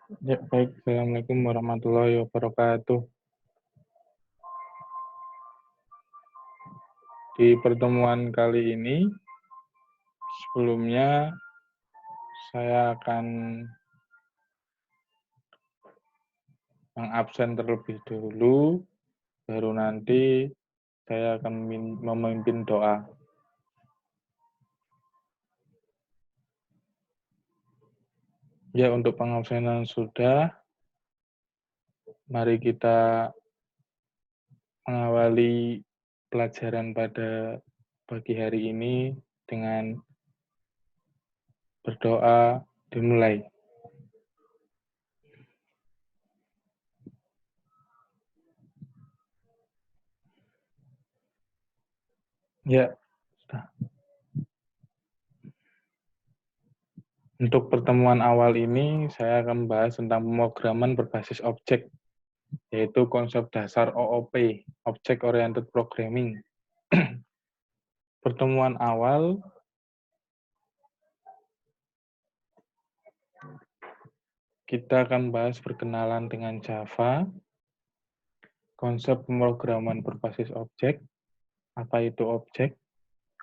Ya, baik. Assalamualaikum warahmatullahi wabarakatuh. Di pertemuan kali ini, sebelumnya saya akan mengabsen terlebih dahulu, baru nanti saya akan memimpin doa. Ya, untuk pengabsenan sudah, mari kita mengawali pelajaran pada pagi hari ini dengan berdoa dimulai. Ya, untuk pertemuan awal ini saya akan membahas tentang pemrograman berbasis objek, yaitu konsep dasar OOP, Object Oriented Programming. Pertemuan awal kita akan bahas perkenalan dengan Java, konsep pemrograman berbasis objek, apa itu objek,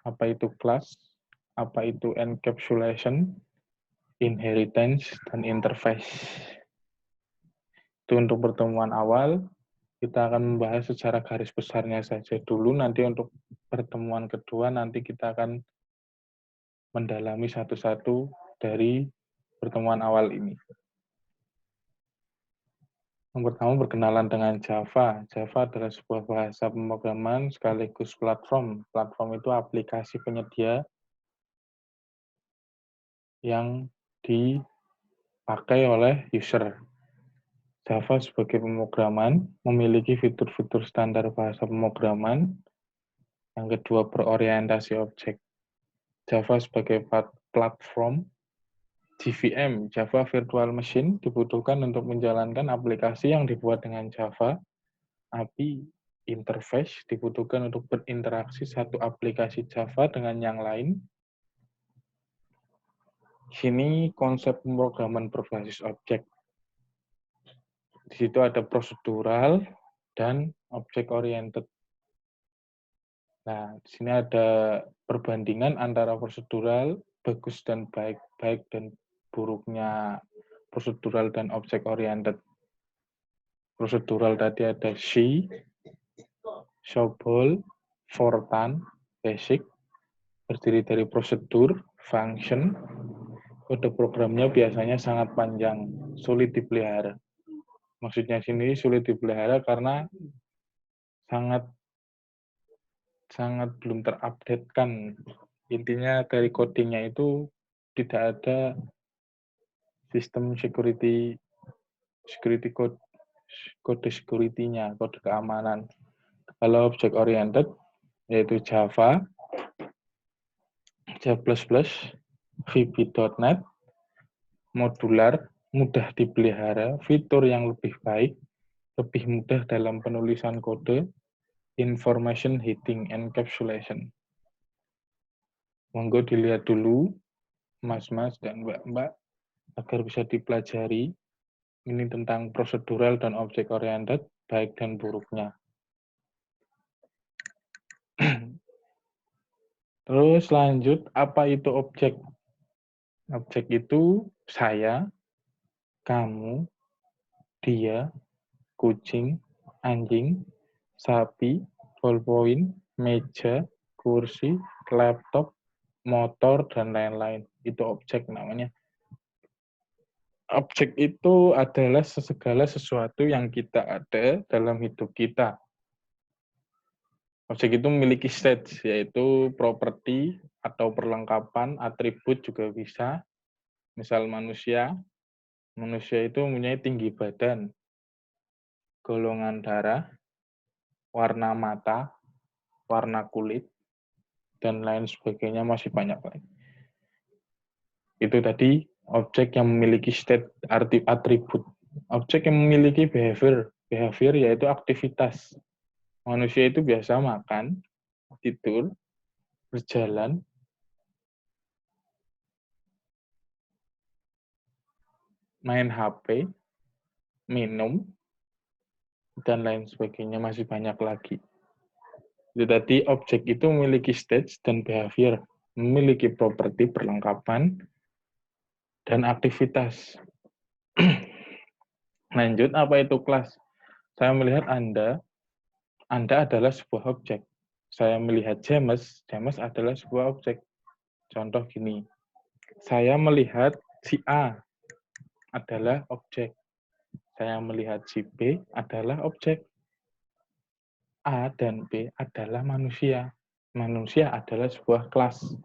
apa itu kelas, apa itu encapsulation, inheritance, dan interface. Itu untuk pertemuan awal. Kita akan membahas secara garis besarnya saja dulu, nanti untuk pertemuan kedua nanti kita akan mendalami satu-satu dari pertemuan awal ini. Yang pertama, berkenalan dengan Java. Java adalah sebuah bahasa pemrograman sekaligus platform. Platform itu aplikasi penyedia yang dipakai oleh user. Java sebagai pemrograman memiliki fitur-fitur standar bahasa pemrograman. Yang kedua, berorientasi objek. Java sebagai platform, JVM, Java Virtual Machine, dibutuhkan untuk menjalankan aplikasi yang dibuat dengan Java. API interface dibutuhkan untuk berinteraksi satu aplikasi Java dengan yang lain. Sini konsep pemrograman berbasis objek. Di situ ada prosedural dan object oriented. Nah, di sini ada perbandingan antara prosedural, bagus dan baik, baik dan buruknya prosedural dan object oriented. Prosedural tadi ada C, Showball, Fortran, Basic, terdiri dari prosedur, function, kode programnya biasanya sangat panjang, sulit dipelihara. Maksudnya sini sulit dipelihara karena sangat belum terupdate-kan. Intinya dari codingnya itu tidak ada sistem security code, kode security-nya, kode keamanan. Kalau object oriented yaitu Java, C++, VB.NET, modular, mudah dipelihara, fitur yang lebih baik, lebih mudah dalam penulisan kode, information hiding encapsulation. Monggo dilihat dulu, mas-mas dan mbak-mbak, agar bisa dipelajari. Ini tentang prosedural dan object oriented, baik dan buruknya. Terus lanjut, apa itu objek? Objek itu saya, kamu, dia, kucing, anjing, sapi, ballpoint, meja, kursi, laptop, motor, dan lain-lain. Itu objek namanya. Objek itu adalah segala sesuatu yang kita ada dalam hidup kita. Objek itu memiliki state, yaitu properti atau perlengkapan, atribut juga bisa. Misal manusia itu mempunyai tinggi badan, golongan darah, warna mata, warna kulit, dan lain sebagainya, masih banyak lagi. Itu tadi objek yang memiliki state atribut. Objek yang memiliki behavior yaitu aktivitas. Manusia itu biasa makan, tidur, berjalan, main HP, minum, dan lain sebagainya, masih banyak lagi. Jadi tadi objek itu memiliki stage dan behavior, memiliki properti perlengkapan, dan aktivitas. Lanjut, apa itu kelas? Saya melihat Anda adalah sebuah objek. Saya melihat James adalah sebuah objek. Contoh gini, saya melihat si A adalah objek. Saya melihat si B adalah objek. A dan B adalah manusia. Manusia adalah sebuah kelas.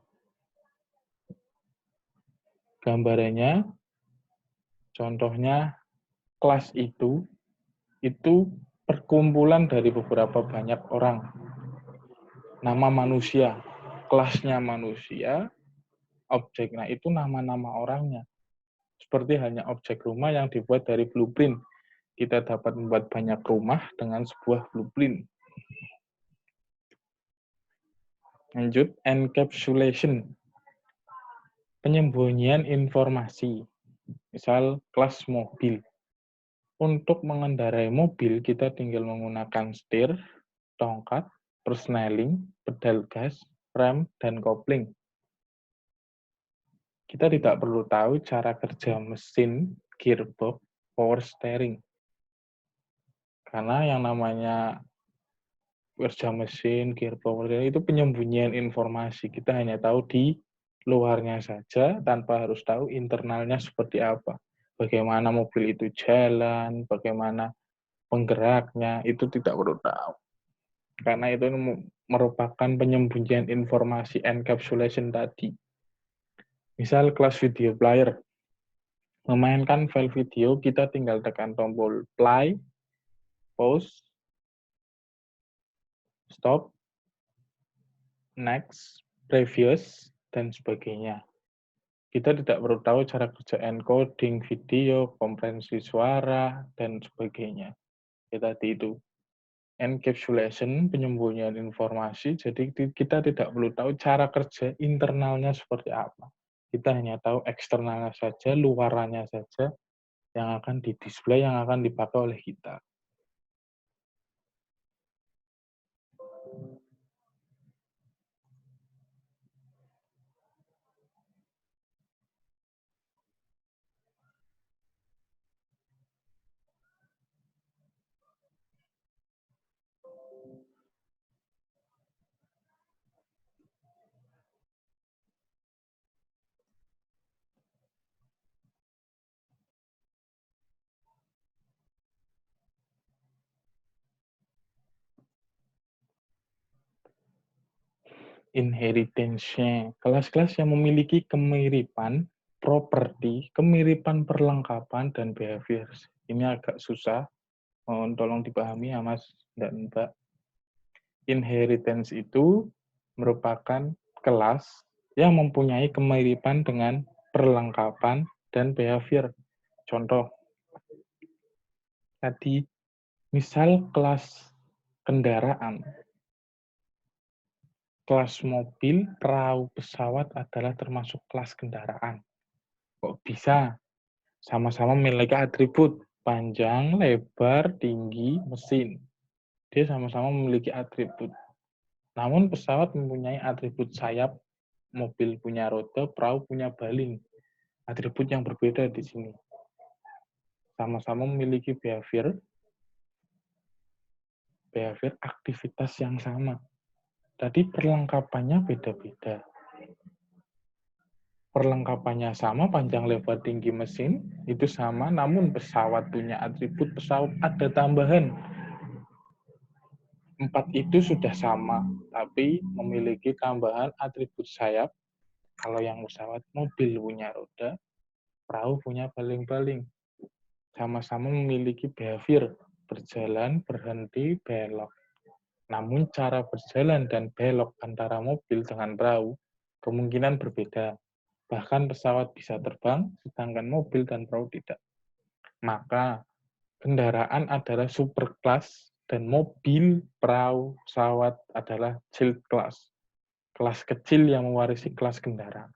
Gambarannya, contohnya kelas itu perkumpulan dari beberapa banyak orang. Nama manusia, kelasnya manusia, objeknya itu nama-nama orangnya. Seperti hanya objek rumah yang dibuat dari blueprint. Kita dapat membuat banyak rumah dengan sebuah blueprint. Lanjut, encapsulation. Penyembunyian informasi. Misal, kelas mobil. Untuk mengendarai mobil, kita tinggal menggunakan setir, tongkat, persneling, pedal gas, rem, dan kopling. Kita tidak perlu tahu cara kerja mesin, gearbox, power steering. Karena yang namanya kerja mesin, gearbox, itu penyembunyian informasi. Kita hanya tahu di luarnya saja, tanpa harus tahu internalnya seperti apa. Bagaimana mobil itu jalan, bagaimana penggeraknya, itu tidak perlu tahu. Karena itu merupakan penyembunyian informasi, encapsulation tadi. Misal kelas video player. Memainkan file video, kita tinggal tekan tombol play, pause, stop, next, previous, dan sebagainya. Kita tidak perlu tahu cara kerja encoding video, kompresi suara, dan sebagainya. Tadi itu encapsulation, penyembunyian informasi, jadi kita tidak perlu tahu cara kerja internalnya seperti apa. Kita hanya tahu eksternalnya saja, luarannya saja, yang akan didisplay, yang akan dipakai oleh kita. Inheritance-nya, kelas-kelas yang memiliki kemiripan properti, kemiripan perlengkapan, dan behavior. Ini agak susah, mohon tolong dipahami ya Mas dan Mbak. Inheritance itu merupakan kelas yang mempunyai kemiripan dengan perlengkapan dan behavior. Contoh, tadi misal kelas kendaraan, kelas mobil, perahu, pesawat adalah termasuk kelas kendaraan. Kok bisa? Sama-sama memiliki atribut panjang, lebar, tinggi, mesin. Dia sama-sama memiliki atribut. Namun pesawat mempunyai atribut sayap, mobil punya roda, perahu punya baling. Atribut yang berbeda di sini. Sama-sama memiliki behavior aktivitas yang sama. Tadi perlengkapannya beda-beda. Perlengkapannya sama, panjang, lebar, tinggi, mesin, itu sama, namun pesawat punya atribut pesawat ada tambahan. 4 itu sudah sama, tapi memiliki tambahan atribut sayap. Kalau yang pesawat, mobil punya roda, perahu punya baling-baling. Sama-sama memiliki behavior, berjalan, berhenti, belok. Namun cara berjalan dan belok antara mobil dengan perahu kemungkinan berbeda. Bahkan pesawat bisa terbang, sedangkan mobil dan perahu tidak. Maka kendaraan adalah superkelas dan mobil, perahu, pesawat adalah child class. Kelas kecil yang mewarisi kelas kendaraan.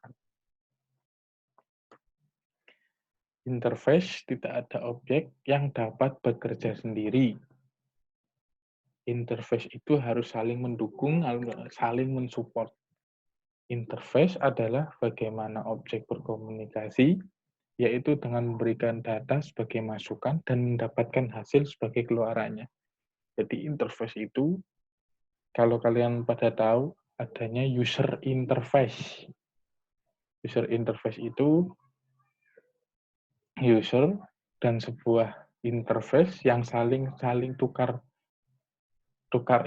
Interface tidak ada objek yang dapat bekerja sendiri. Interface itu harus saling mendukung, saling mensupport. Interface adalah bagaimana objek berkomunikasi, yaitu dengan memberikan data sebagai masukan dan mendapatkan hasil sebagai keluarannya. Jadi interface itu, kalau kalian pada tahu, adanya user interface. User interface itu user dan sebuah interface yang saling tukar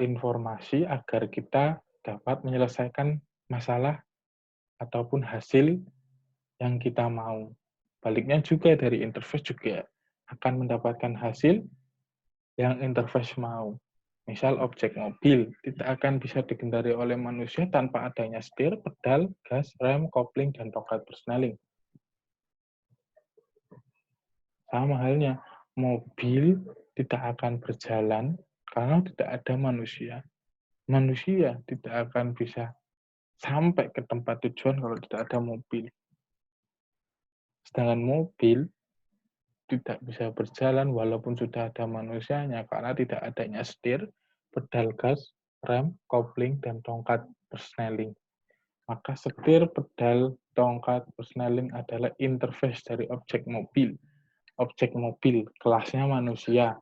informasi agar kita dapat menyelesaikan masalah ataupun hasil yang kita mau. Baliknya juga dari interface juga akan mendapatkan hasil yang interface mau. Misal objek mobil tidak akan bisa dikendari oleh manusia tanpa adanya setir, pedal, gas, rem, kopling, dan tongkat persneling. Sama halnya, mobil tidak akan berjalan karena tidak ada manusia. Manusia tidak akan bisa sampai ke tempat tujuan kalau tidak ada mobil. Sedangkan mobil tidak bisa berjalan walaupun sudah ada manusianya karena tidak adanya setir, pedal gas, rem, kopling, dan tongkat persneling. Maka setir, pedal, tongkat persneling adalah interface dari objek mobil. Objek mobil, kelasnya manusia.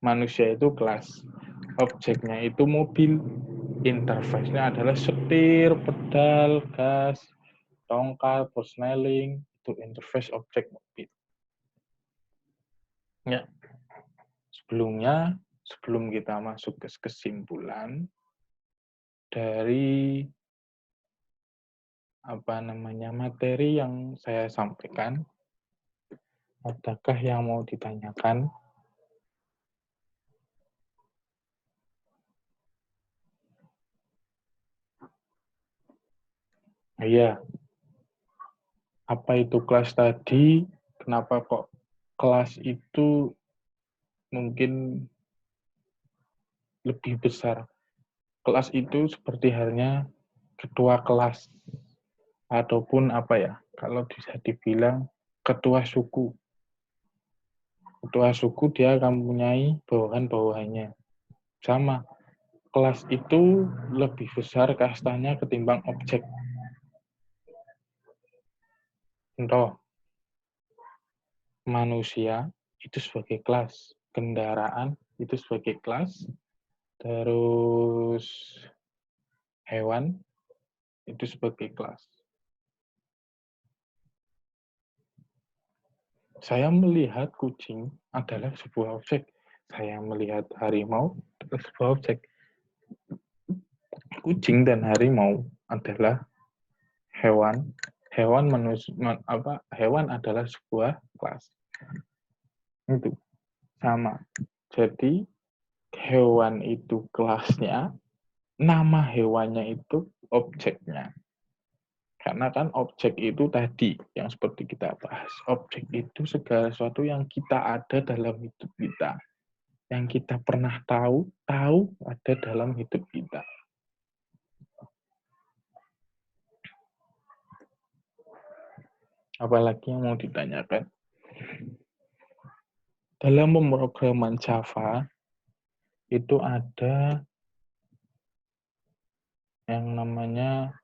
Manusia itu kelas. Objeknya itu mobil. Interface-nya adalah setir, pedal, gas, tongkat, persneling, itu interface objek mobil. Ya. Sebelum kita masuk ke kesimpulan dari materi yang saya sampaikan, adakah yang mau ditanyakan? Iya. Apa itu kelas tadi? Kenapa kok kelas itu mungkin lebih besar? Kelas itu seperti halnya ketua kelas ataupun kalau bisa dibilang ketua suku. Ketua suku dia akan mempunyai bawahan-bawahannya. Sama, kelas itu lebih besar kastanya ketimbang objek. Contoh, manusia itu sebagai kelas, kendaraan itu sebagai kelas, terus hewan itu sebagai kelas. Saya melihat kucing adalah sebuah objek. Saya melihat harimau adalah sebuah objek. Kucing dan harimau adalah hewan. Hewan adalah sebuah kelas. Itu sama. Jadi hewan itu kelasnya, nama hewannya itu objeknya. Karena kan objek itu tadi yang seperti kita bahas. Objek itu segala sesuatu yang kita ada dalam hidup kita. Yang kita pernah tahu ada dalam hidup kita. Apalagi yang mau ditanyakan? Dalam pemrograman Java, itu ada yang namanya,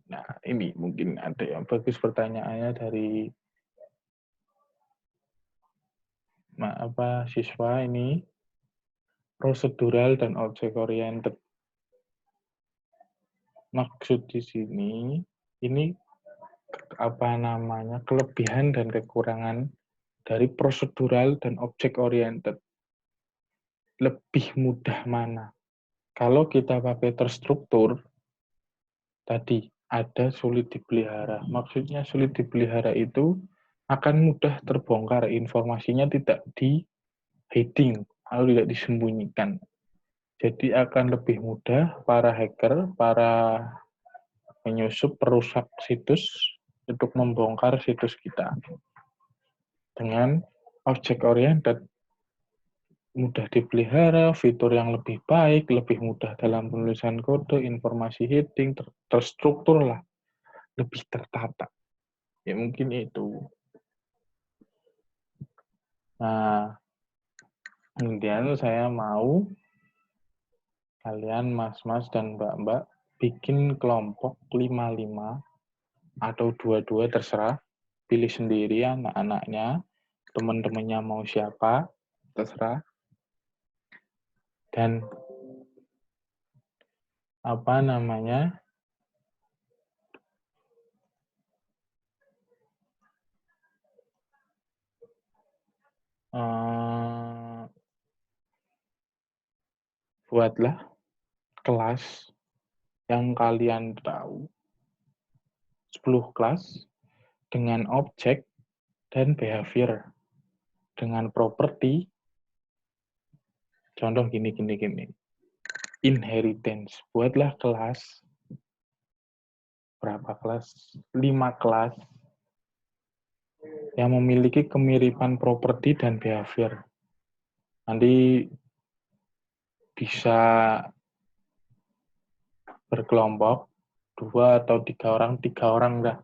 nah ini mungkin ada yang bagus pertanyaannya dari siswa ini, prosedural dan object oriented. Maksud di sini, ini kelebihan dan kekurangan dari prosedural dan object oriented. Lebih mudah mana? Kalau kita pakai terstruktur, tadi ada sulit dipelihara. Maksudnya sulit dipelihara itu akan mudah terbongkar, informasinya tidak di hiding atau tidak disembunyikan. Jadi akan lebih mudah para hacker, para penyusup, perusak situs untuk membongkar situs kita. Dengan object oriented, mudah dipelihara, fitur yang lebih baik, lebih mudah dalam penulisan kode, informasi heading, terstruktur lah, lebih tertata. Ya mungkin itu. Nah, kemudian saya mau kalian mas-mas dan mbak-mbak bikin kelompok 5-5 atau 2-2 terserah. Pilih sendiri anak-anaknya, teman-temannya mau siapa, terserah. Dan apa namanya, buatlah kelas yang kalian tahu, 10 kelas dengan objek dan behavior, dengan properti. Contoh gini. Inheritance. Buatlah kelas, berapa kelas? 5 kelas yang memiliki kemiripan properti dan behavior. Nanti bisa berkelompok, 2 atau 3 orang, 3 orang dah.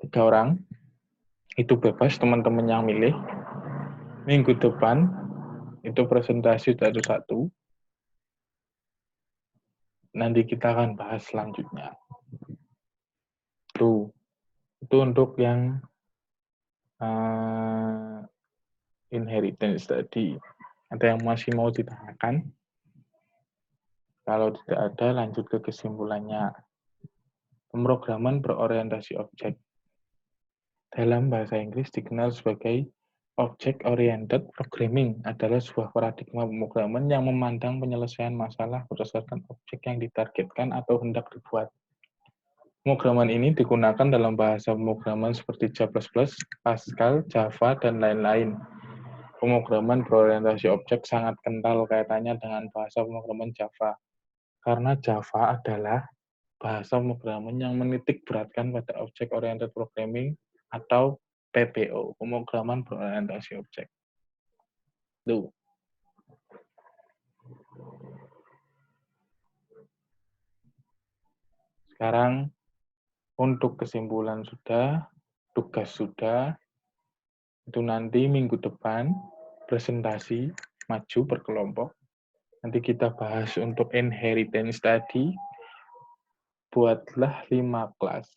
3 orang, itu bebas teman-teman yang milih. Minggu depan, itu presentasi satu-satu. Nanti kita akan bahas selanjutnya. Tuh, itu untuk yang inheritance tadi. Ada yang masih mau ditanyakan? Kalau tidak ada, lanjut ke kesimpulannya. Pemrograman berorientasi objek. Dalam bahasa Inggris dikenal sebagai Object-Oriented Programming adalah sebuah paradigma pemrograman yang memandang penyelesaian masalah berdasarkan objek yang ditargetkan atau hendak dibuat. Pemrograman ini digunakan dalam bahasa pemrograman seperti C++, Pascal, Java, dan lain-lain. Pemrograman berorientasi objek sangat kental kaitannya dengan bahasa pemrograman Java. Karena Java adalah bahasa pemrograman yang menitik beratkan pada Object Oriented Programming atau PBO, pemrograman berorientasi objek. Tuh. Sekarang untuk kesimpulan sudah, tugas sudah, itu nanti minggu depan presentasi maju berkelompok. Nanti kita bahas untuk inheritance tadi. Buatlah 5 kelas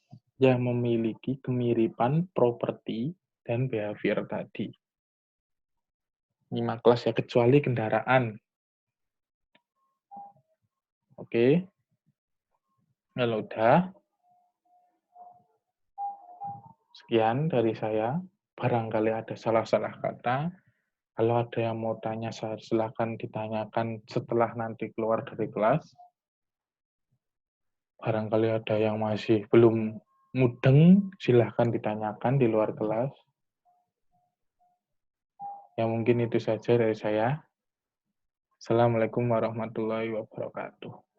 yang memiliki kemiripan properti dan behavior tadi. 5 kelas ya, kecuali kendaraan. Oke. Kalau udah, sekian dari saya. Barangkali ada salah-salah kata. Kalau ada yang mau tanya, silakan ditanyakan setelah nanti keluar dari kelas. Barangkali ada yang masih belum mudeng, silahkan ditanyakan di luar kelas. Ya mungkin itu saja dari saya. Assalamualaikum warahmatullahi wabarakatuh.